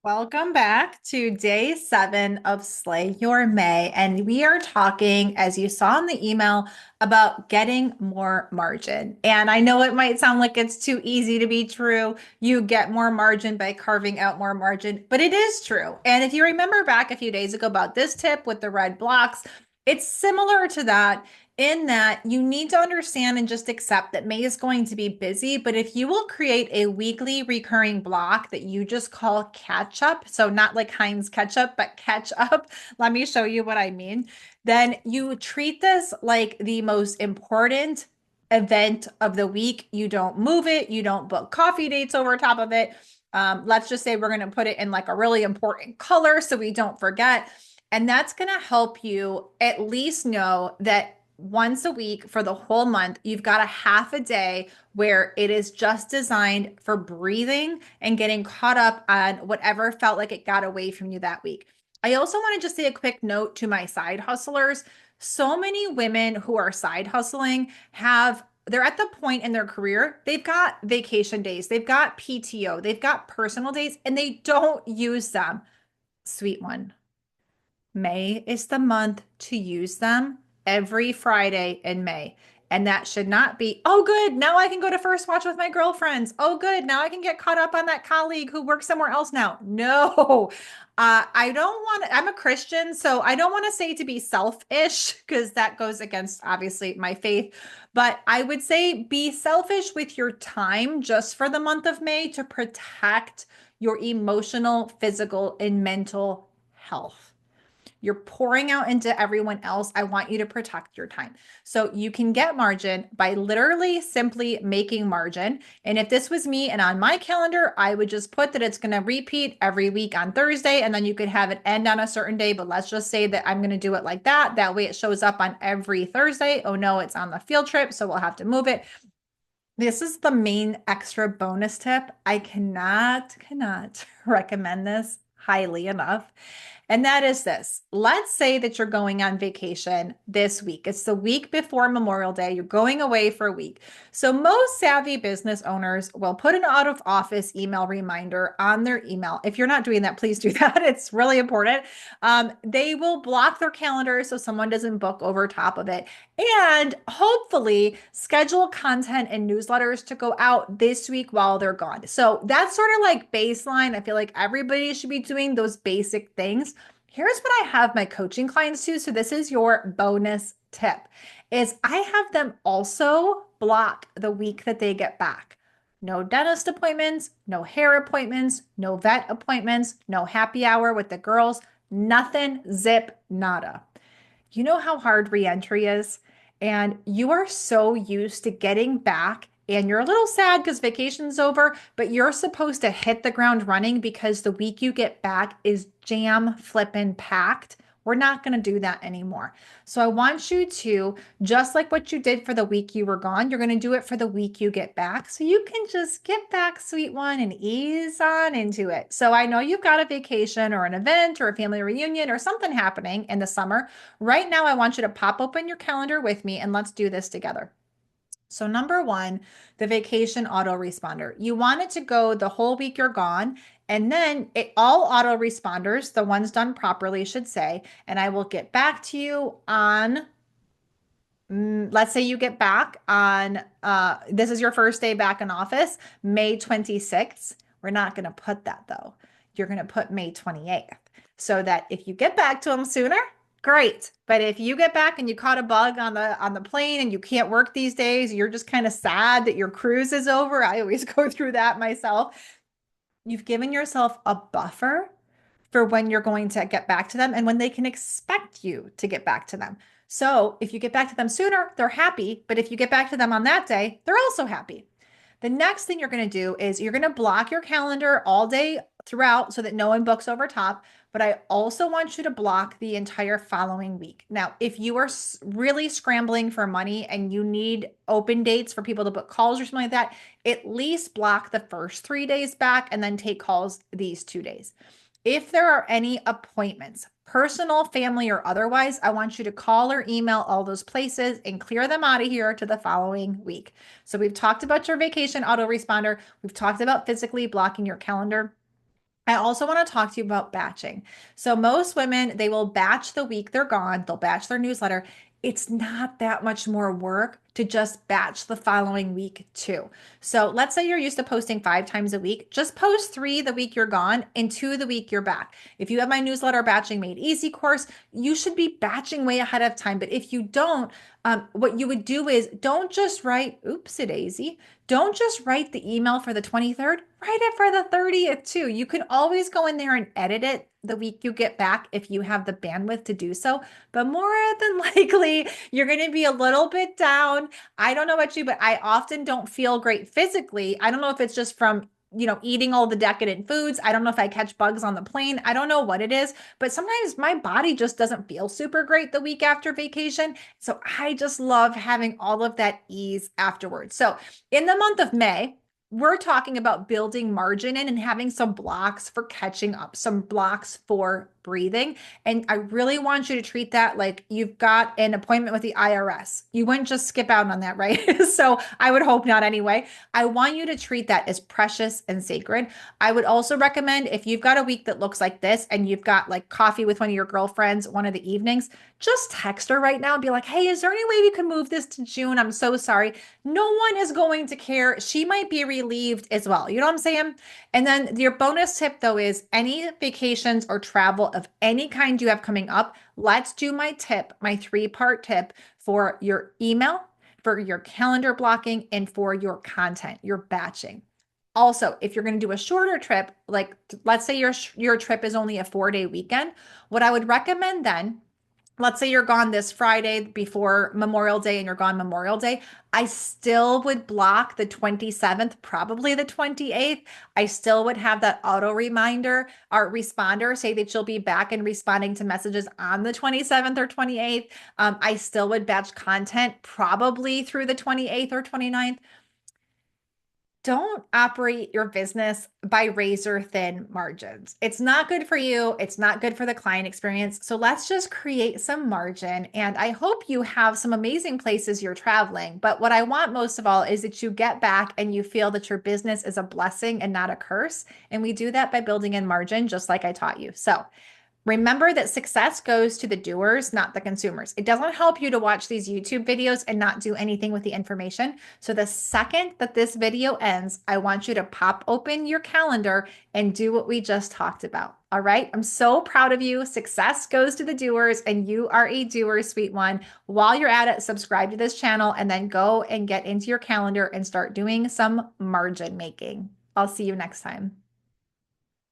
Welcome back to day 7 of Slay Your May. And we are talking, as you saw in the email, about getting more margin. And I know it might sound like it's too easy to be true. You get more margin by carving out more margin, but it is true. And if you remember back a few days ago about this tip with the red blocks, it's similar to that in that you need to understand and just accept that May is going to be busy. But if you will create a weekly recurring block that you just call catch up, so not like Heinz ketchup, but catch up, let me show you what I mean. Then you treat this like the most important event of the week. You don't move it, you don't book coffee dates over top of it. Let's just say we're going to put it in like a really important color so we don't forget. And that's going to help you at least know that once a week for the whole month, you've got a half a day where it is just designed for breathing and getting caught up on whatever felt like it got away from you that week. I also want to just say a quick note to my side hustlers. So many women who are side hustling they're at the point in their career, they've got vacation days, they've got PTO, they've got personal days, and they don't use them. Sweet one. May is the month to use them every Friday in May. And that should not be, oh, good. Now I can go to First Watch with my girlfriends. Oh, good. Now I can get caught up on that colleague who works somewhere else now. No, I don't want to, I'm a Christian, so I don't want to say to be selfish because that goes against obviously my faith. But I would say be selfish with your time just for the month of May to protect your emotional, physical, and mental health. You're pouring out into everyone else. I want you to protect your time. So you can get margin by literally simply making margin. And if this was me and on my calendar, I would just put that it's going to repeat every week on Thursday, and then you could have it end on a certain day. But let's just say that I'm going to do it like that. That way it shows up on every Thursday. Oh no, it's on the field trip, so we'll have to move it. This is the main extra bonus tip. I cannot recommend this highly enough. And that is this. Let's say that you're going on vacation this week. It's the week before Memorial Day. You're going away for a week. So most savvy business owners will put an out of office email reminder on their email. If you're not doing that, please do that. It's really important. They will block their calendar so someone doesn't book over top of it. And hopefully schedule content and newsletters to go out this week while they're gone. So that's sort of like baseline. I feel like everybody should be doing those basic things. Here's what I have my coaching clients do. So this is your bonus tip is I have them also block the week that they get back. No dentist appointments, no hair appointments, no vet appointments, no happy hour with the girls, nothing, zip, nada. You know how hard reentry is? And you are so used to getting back and you're a little sad because vacation's over, but you're supposed to hit the ground running because the week you get back is jam flippin' packed. We're not going to do that anymore. So I want you to, just like what you did for the week you were gone, you're going to do it for the week you get back. So you can just get back, sweet one, and ease on into it. So I know you've got a vacation or an event or a family reunion or something happening in the summer. Right now, I want you to pop open your calendar with me and let's do this together. So number one, the vacation autoresponder. You want it to go the whole week you're gone. And then all autoresponders, the ones done properly, should say, and I will get back to you on, let's say you get back on, this is your first day back in office, May 26th. We're not going to put that though. You're going to put May 28th so that if you get back to them sooner, great. But if you get back and you caught a bug on the plane and you can't work these days, you're just kind of sad that your cruise is over. I always go through that myself. You've given yourself a buffer for when you're going to get back to them and when they can expect you to get back to them. So if you get back to them sooner, they're happy. But if you get back to them on that day, they're also happy. The next thing you're going to do is you're going to block your calendar all day throughout so that no one books over top. But I also want you to block the entire following week. Now, if you are really scrambling for money and you need open dates for people to book calls or something like that, at least block the first 3 days back and then take calls these 2 days. If there are any appointments, personal, family, or otherwise, I want you to call or email all those places and clear them out of here to the following week. So we've talked about your vacation autoresponder. We've talked about physically blocking your calendar. I also want to talk to you about batching. So most women, they will batch the week they're gone, they'll batch their newsletter. It's not that much more work to just batch the following week too. So let's say you're used to posting 5 times a week, just post 3 the week you're gone and 2 the week you're back. If you have my newsletter batching made easy course, you should be batching way ahead of time. But if you don't, what you would do is don't just write, oopsie daisy. Don't just write the email for the 23rd, write it for the 30th too. You can always go in there and edit it the week you get back if you have the bandwidth to do so. But more than likely, you're going to be a little bit down. I don't know about you, but I often don't feel great physically. I don't know if it's just from eating all the decadent foods. I don't know if I catch bugs on the plane. I don't know what it is, but sometimes my body just doesn't feel super great the week after vacation. So I just love having all of that ease afterwards. So in the month of May, we're talking about building margin in and having some blocks for catching up, some blocks for breathing. And I really want you to treat that like you've got an appointment with the IRS. You wouldn't just skip out on that, right? So I would hope not anyway. I want you to treat that as precious and sacred. I would also recommend if you've got a week that looks like this and you've got like coffee with one of your girlfriends one of the evenings, just text her right now and be like, hey, is there any way we can move this to June? I'm so sorry. No one is going to care. She might be relieved as well. You know what I'm saying? And then your bonus tip, though, is any vacations or travel of any kind you have coming up, let's do my tip, my 3-part tip for your email, for your calendar blocking, and for your content, your batching. Also, if you're going to do a shorter trip, like let's say your trip is only a 4-day weekend, what I would recommend then, let's say you're gone this Friday before Memorial Day and you're gone Memorial Day, I still would block the 27th, probably the 28th. I still would have that auto reminder or responder say that you'll be back and responding to messages on the 27th or 28th. I still would batch content probably through the 28th or 29th. Don't operate your business by razor thin margins. It's not good for you. It's not good for the client experience. So let's just create some margin. And I hope you have some amazing places you're traveling. But what I want most of all is that you get back and you feel that your business is a blessing and not a curse. And we do that by building in margin, just like I taught you. So remember that success goes to the doers, not the consumers. It doesn't help you to watch these YouTube videos and not do anything with the information. So the second that this video ends, I want you to pop open your calendar and do what we just talked about. All right. I'm so proud of you. Success goes to the doers, and you are a doer, sweet one. While you're at it, subscribe to this channel and then go and get into your calendar and start doing some margin making. I'll see you next time.